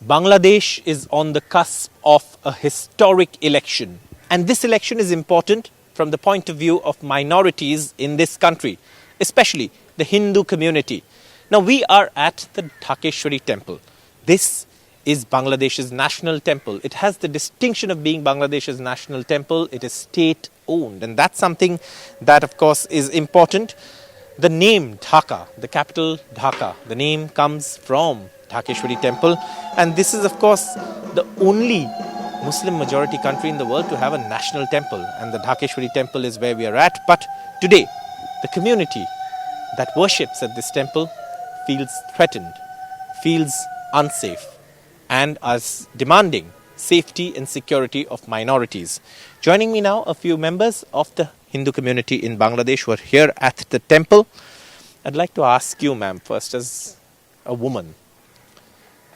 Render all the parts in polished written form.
Bangladesh is on the cusp of a historic election. And this election is important from the point of view of minorities in this country, especially the Hindu community. Now, we are at the Dhakeshwari Temple. This is Bangladesh's national temple. It has the distinction of being Bangladesh's national temple. It is state-owned, and that's something that, of course, is important. The name Dhaka, the capital Dhaka, the name comes from Dhakeshwari Temple, and this is, of course, the only Muslim majority country in the world to have a national temple, and the Dhakeshwari Temple is where we are at. But today, the community that worships at this temple feels threatened, feels unsafe, and is demanding safety and security of minorities. Joining me now, a few members of the Hindu community in Bangladesh who are here at the temple. I'd like to ask you, ma'am, first as a woman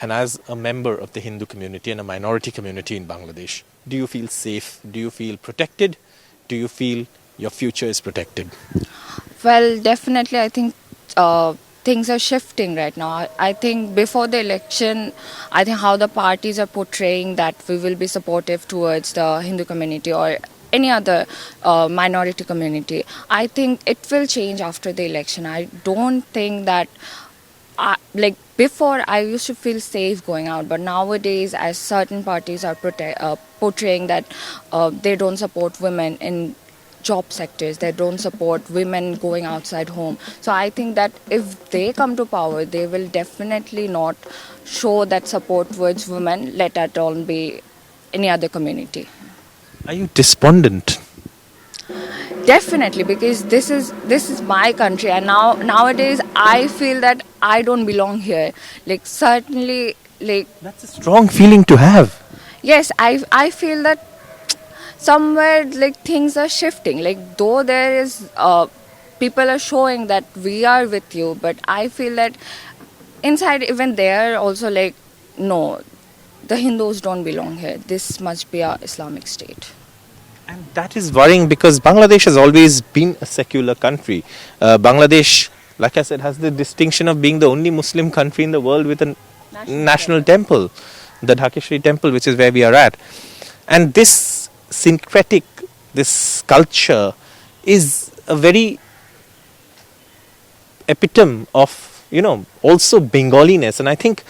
and as a member of the Hindu community and a minority community in Bangladesh, do you feel safe? Do you feel protected? Do you feel your future is protected? Well, definitely, I think things are shifting right now. I think before the election, I think how the parties are portraying that we will be supportive towards the Hindu community or any other minority community, I think it will change after the election. I don't think that, like before, I used to feel safe going out, but nowadays, as certain parties are portraying that they don't support women in job sectors, they don't support women going outside home. So I think that if they come to power, they will definitely not show that support towards women, let alone be any other community. Are you despondent? Definitely, because this is my country, and nowadays I feel that I don't belong here. Like certainly, like That's a strong feeling to have. yes, I feel that somewhere like things are shifting. Like though there is people are showing that we are with you, but I feel that inside even they are also like, no, the Hindus don't belong here. This must be a Islamic state. And that is worrying because Bangladesh has always been a secular country. Bangladesh, like I said, has the distinction of being the only Muslim country in the world with a national temple, the Dhakeshwari Temple, which is where we are at. And this syncretic, this culture is a very epitome of, also Bengaliness. And I think,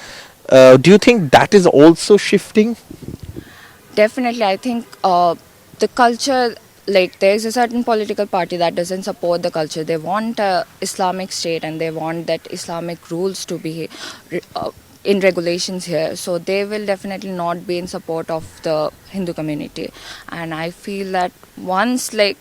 do you think that is also shifting? Definitely, I think the culture, like there's a certain political party that doesn't support the culture. They want a Islamic state and they want that Islamic rules to be in regulations here. So they will definitely not be in support of the Hindu community. And I feel that once, like,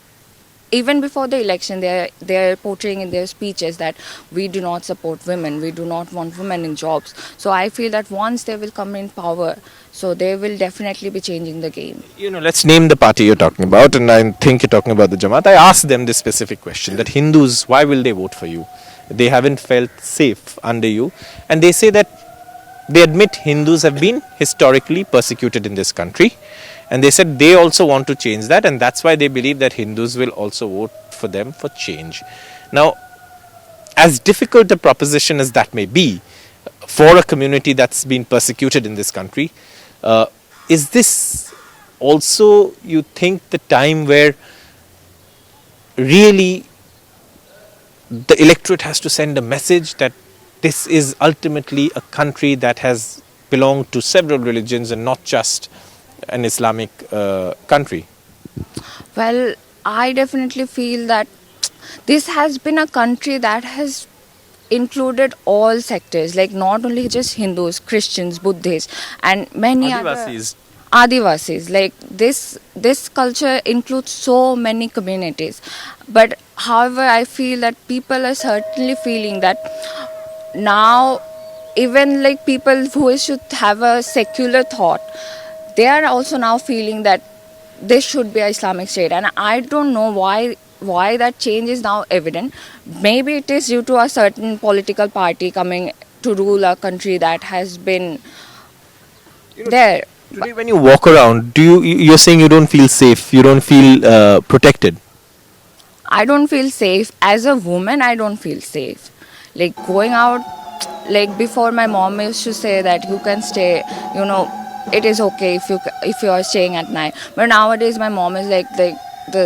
even before the election, they're portraying in their speeches that we do not support women, we do not want women in jobs. So I feel that once they will come in power, so they will definitely be changing the game. Let's name the party you're talking about, and I think you're talking about the Jamaat. I asked them this specific question, that Hindus, why will they vote for you? They haven't felt safe under you. And they say that they admit Hindus have been historically persecuted in this country. And they said they also want to change that, and that's why they believe that Hindus will also vote for them for change. Now, as difficult a proposition as that may be for a community that's been persecuted in this country, is this also, you think, the time where really the electorate has to send a message that this is ultimately a country that has belonged to several religions and not just an Islamic country? Well, I definitely feel that this has been a country that has included all sectors, like not only just Hindus, Christians, Buddhists, and many Adivasis. other Adivasis. Like this culture includes so many communities. But however, I feel that people are certainly feeling that now, even like people who should have a secular thought, they are also now feeling that this should be an Islamic state. And I don't know why that change is now evident. Maybe it is due to a certain political party coming to rule a country that has been there. Today when you walk around, you're saying you don't feel safe, you don't feel protected? I don't feel safe. As a woman, I don't feel safe. Like going out like before my mom used to say that you can stay, you know, it is okay if you are staying at night. But nowadays my mom is like the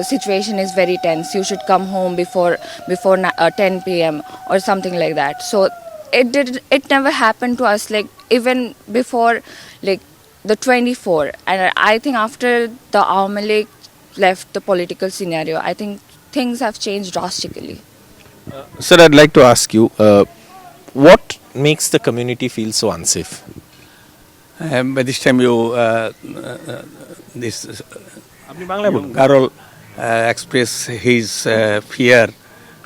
situation is very tense. You should come home before 10 p.m. or something like that. So it never happened to us, like even before like the 24. And I think after the Awami League left the political scenario, I think things have changed drastically. Sir, I'd like to ask you, what makes the community feel so unsafe? By this time, this Carol expressed his fear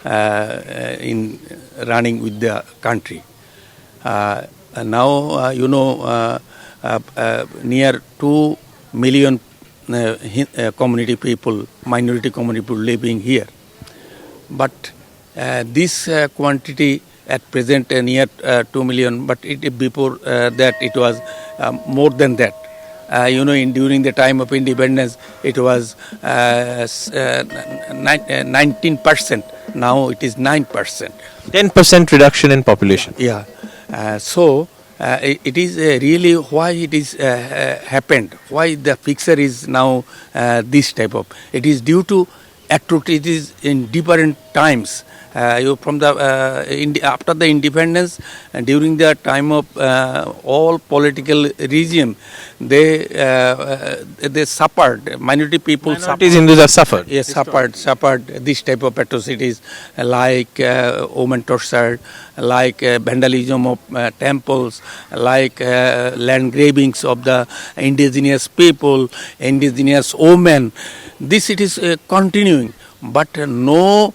in running with the country. Now, near 2 million community people, minority community people living here. But this quantity at present near 2 million, but before that it was more than that. During the time of independence, it was 19%. Now it is 9%. 10% reduction in population. Yeah. It is really why it is happened. Why the picture is now this type of. It is due to atrocities in different times. From the after the independence, during the time of all political regime, they suffered. Minority people Minorities, Hindus have suffered. Yes, suffered this type of atrocities, like women torture, like vandalism of temples, like land grabbings of the indigenous people, indigenous women. This it is continuing, but no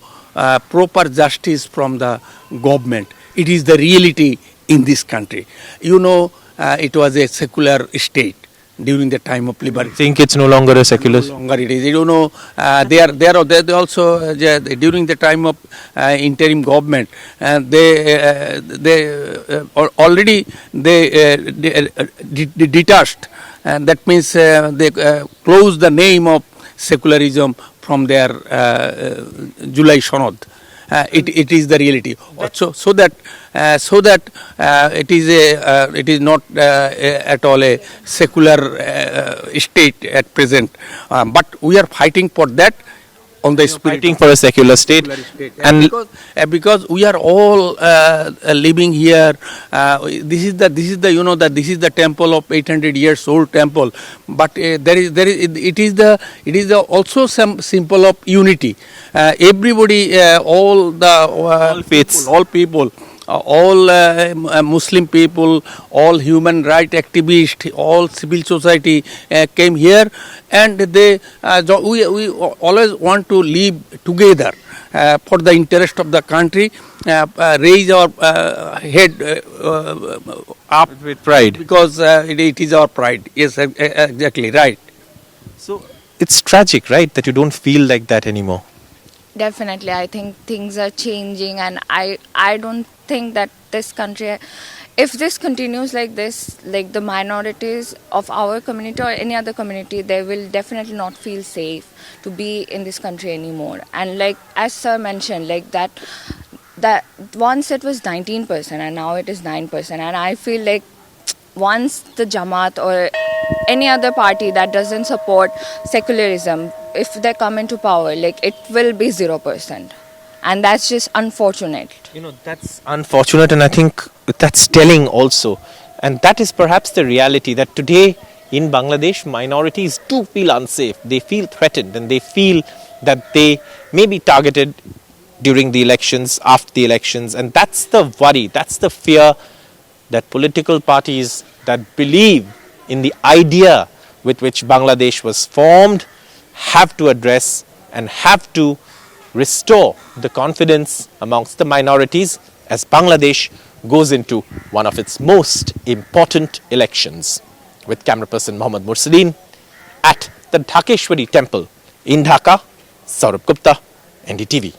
proper justice from the government. It is the reality in this country. It was a secular state during the time of liberation. Think it's no longer a secular? No longer it is. They also during the time of interim government, they already detached, and that means they closed the name of secularism from their July Sonod. It is the reality. So that it is not at all a secular state at present. But we are fighting for that on the spirit. Fighting for a secular state. And because we are all living here, this is the temple of 800 years old temple. But it is the also some symbol of unity. Everybody, all faiths, all people, all Muslim people, all human rights activists, all civil society came here, and we always want to live together for the interest of the country, raise our head up with pride, because it is our pride. Yes, exactly right. So it's tragic, right, that you don't feel like that anymore. Definitely, I think things are changing, and I don't think that this country, if this continues like this, like the minorities of our community or any other community, they will definitely not feel safe to be in this country anymore. And like as sir mentioned, like that once it was 19% and now it is 9%, and I feel like once the Jamaat or any other party that doesn't support secularism, if they come into power, like it will be 0%. And that's just unfortunate. That's unfortunate, and I think that's telling also. And that is perhaps the reality, that today in Bangladesh, minorities do feel unsafe. They feel threatened, and they feel that they may be targeted during the elections, after the elections. And that's the worry, that's the fear that political parties that believe in the idea with which Bangladesh was formed have to address and have to restore the confidence amongst the minorities as Bangladesh goes into one of its most important elections. With camera person Mohammad Mursaleen at the Dhakeshwari Temple in Dhaka, Saurabh Gupta, NDTV.